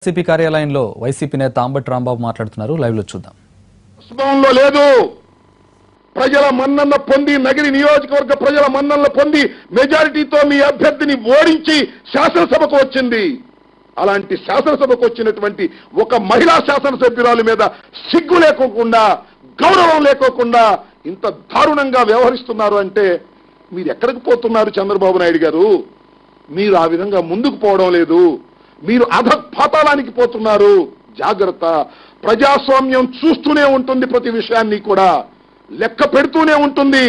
YCP కార్యాలయంలో YCP నేత అంబటి రాంబాబు మాట్లాడుతున్నారు. లైవ్ లో చూద్దాం. వాస్తవంలో లేదు. ప్రజల మన్నన పొంది నగరి నియోజకవర్గ ప్రజల మన్నన పొంది మెజారిటీతో మీ అభ్యర్థిని ఓడించి శాసనసభకు వచ్చింది. అలాంటి శాసనసభకు వచ్చినటువంటి ఒక మహిళా శాసనసభ్యురాలి మీద సిగ్గు లేకోకుండా గౌరవం లేకోకుండా ఇంత దారుణంగా వ్యవహరిస్తున్నారు అంటే మీరు ఎక్కడికి పోతున్నారు చంద్రబాబు నాయుడు గారు? మీరు ఆ విధంగా ముందుకు పోవడం లేదు. మీరు అధపాతాళానికి పోతున్నారు. జాగ్రత్త. ప్రజాస్వామ్యం చూస్తూనే ఉంటుంది, ప్రతి విషయాన్ని కూడా లెక్క పెడుతూనే ఉంటుంది.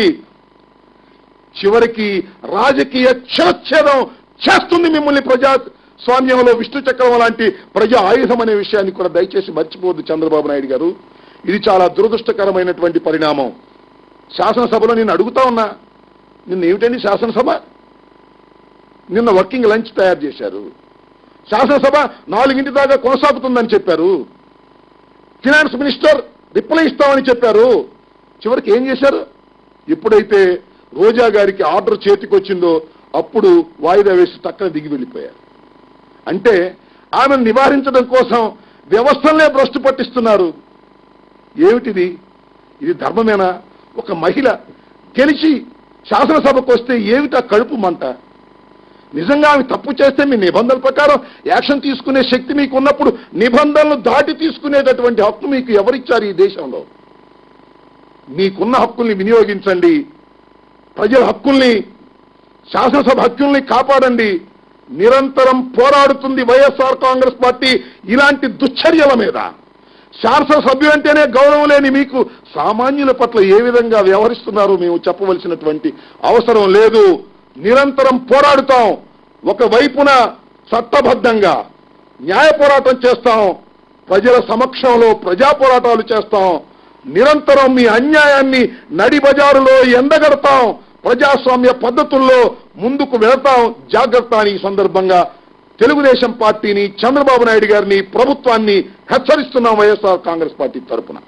చివరికి రాజకీయ శిరచ్ఛేదం చేస్తుంది మిమ్మల్ని. ప్రజాస్వామ్యంలో విష్ణు చక్రం లాంటి ప్రజా ఆయుధం అనే విషయాన్ని కూడా దయచేసి మర్చిపోవద్దు చంద్రబాబు నాయుడు గారు. ఇది చాలా దురదృష్టకరమైనటువంటి పరిణామం. శాసనసభలో నేను అడుగుతా ఉన్నా, నిన్న ఏమిటండి శాసనసభ? నిన్న వర్కింగ్ లంచ్ తయారు చేశారు. శాసనసభ 4 దాకా కొనసాగుతుందని చెప్పారు. ఫినాన్స్ మినిస్టర్ రిప్లై ఇస్తామని చెప్పారు. చివరికి ఏం చేశారు? ఎప్పుడైతే రోజా గారికి ఆర్డర్ చేతికి వచ్చిందో అప్పుడు వాయిదా వేసి టక్కన దిగి వెళ్ళిపోయారు. అంటే ఆమెను నివారించడం కోసం వ్యవస్థలనే భ్రష్టు పట్టిస్తున్నారు. ఏమిటిది? ఇది ధర్మమేనా? ఒక మహిళ గెలిచి శాసనసభకు వస్తే ఏమిటా కడుపు మంట? నిజంగా ఆమె తప్పు చేస్తే మీ నిబంధనల ప్రకారం యాక్షన్ తీసుకునే శక్తి మీకు ఉన్నప్పుడు నిబంధనలు దాటి తీసుకునేటటువంటి హక్కు మీకు ఎవరిచ్చారు ఈ దేశంలో? మీకున్న హక్కుల్ని వినియోగించండి. ప్రజల హక్కుల్ని, శాసనసభ హక్కుల్ని కాపాడండి. నిరంతరం పోరాడుతుంది వైఎస్ఆర్ కాంగ్రెస్ పార్టీ ఇలాంటి దుశ్చర్యల మీద. శాసనసభ్యులు అంటేనే గౌరవం లేని మీకు సామాన్యుల పట్ల ఏ విధంగా వ్యవహరిస్తున్నారో మేము చెప్పవలసినటువంటి అవసరం లేదు. నిరంతరం పోరాడుతాం. ఒకవైపున చట్టబద్ధంగా న్యాయ పోరాటం చేస్తాం, ప్రజల సమక్షంలో ప్రజా పోరాటాలు చేస్తాం. నిరంతరం మీ అన్యాయాన్ని నడి బజారులో ఎండగడతాం. ప్రజాస్వామ్య పద్ధతుల్లో ముందుకు వెళతాం. జాగ్రత్త అని ఈ సందర్భంగా తెలుగుదేశం పార్టీని, చంద్రబాబు నాయుడు గారిని, ప్రభుత్వాన్ని హెచ్చరిస్తున్నాం. వైఎస్ఆర్ కాంగ్రెస్ పార్టీ తరఫున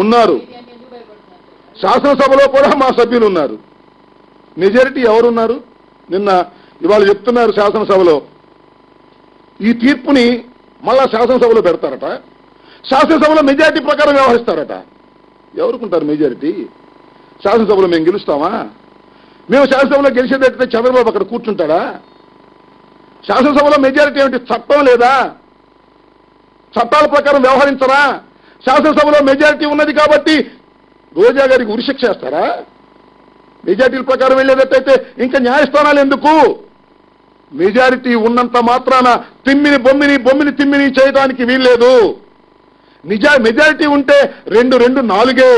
ఉన్నారు. శాసనసభలో కూడా మా సభ్యులు ఉన్నారు. మెజారిటీ ఎవరున్నారు? నిన్న ఇవాళ చెప్తున్నారు శాసనసభలో ఈ తీర్పుని మళ్ళా శాసనసభలో పెడతారట. శాసనసభలో మెజారిటీ ప్రకారం వ్యవహరిస్తారట. ఎవరుకుంటారు మెజారిటీ? శాసనసభలో మేము గెలుస్తామా? మేము శాసనసభలో గెలిచేటట్టే చంద్రబాబు అక్కడ కూర్చుంటాడా? శాసనసభలో మెజారిటీ ఏమిటి? చట్టం లేదా? చట్టాల ప్రకారం వ్యవహరించరా? శాసనసభలో మెజారిటీ ఉన్నది కాబట్టి రోజా గారికి ఉరిశిక్ష చేస్తారా? మెజారిటీల ప్రకారం వెళ్ళేటట్టయితే ఇంకా న్యాయస్థానాలు ఎందుకు? మెజారిటీ ఉన్నంత మాత్రాన బొమ్మిని తిమ్మిని చేయడానికి వీల్లేదు. మెజారిటీ ఉంటే 2 4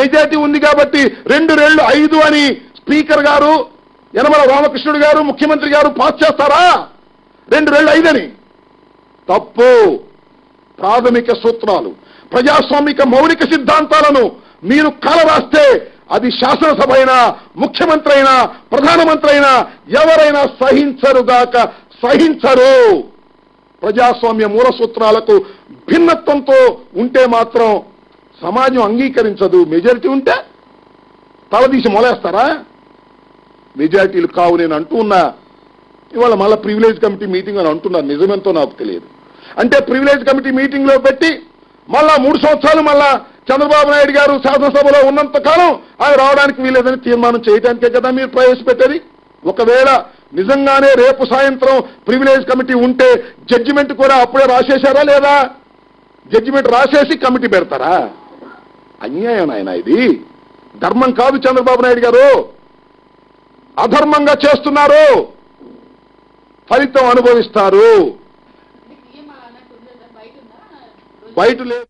మెజారిటీ ఉంది కాబట్టి 2 5 అని స్పీకర్ గారు యనమల రామకృష్ణుడు గారు, ముఖ్యమంత్రి గారు పాస్ చేస్తారా? 2 5 అని. తప్పు. ప్రాథమిక సూత్రాలు, ప్రజాస్వామిక మౌలిక సిద్ధాంతాలను మీరు కాలరాస్తే అది శాసనసభ అయినా, ముఖ్యమంత్రి అయినా, ప్రధానమంత్రి అయినా ఎవరైనా సహించరుగాక సహించరు. ప్రజాస్వామ్య మూల సూత్రాలకు భిన్నత్వంతో ఉంటే మాత్రం సమాజం అంగీకరించదు. మెజారిటీ ఉంటే తలదీసి మొలేస్తారా? మెజారిటీలు కావు. నేను అంటూ ఉన్నా, ఇవాళ మళ్ళీ ప్రివిలేజ్ కమిటీ మీటింగ్ అని అంటున్నారు. నిజమెంతో నాకు తెలియదు. అంటే ప్రివిలేజ్ కమిటీ మీటింగ్ లో పెట్టి మళ్ళా 3 సంవత్సరాలు మళ్ళా చంద్రబాబు నాయుడు గారు శాసనసభలో ఉన్నంత కాలం ఆయన రావడానికి వీలేదని తీర్మానం చేయడానికే కదా మీరు ప్రవేశపెట్టేది. ఒకవేళ నిజంగానే రేపు సాయంత్రం ప్రివిలేజ్ కమిటీ ఉంటే జడ్జిమెంట్ కూడా అప్పుడే రాసేశారా లేదా? జడ్జిమెంట్ రాసేసి కమిటీ పెడతారా? అన్యాయం ఆయన. ఇది ధర్మం కాదు. చంద్రబాబు నాయుడు గారు అధర్మంగా చేస్తున్నారు. ఫలితం అనుభవిస్తారు. బయట లేదు.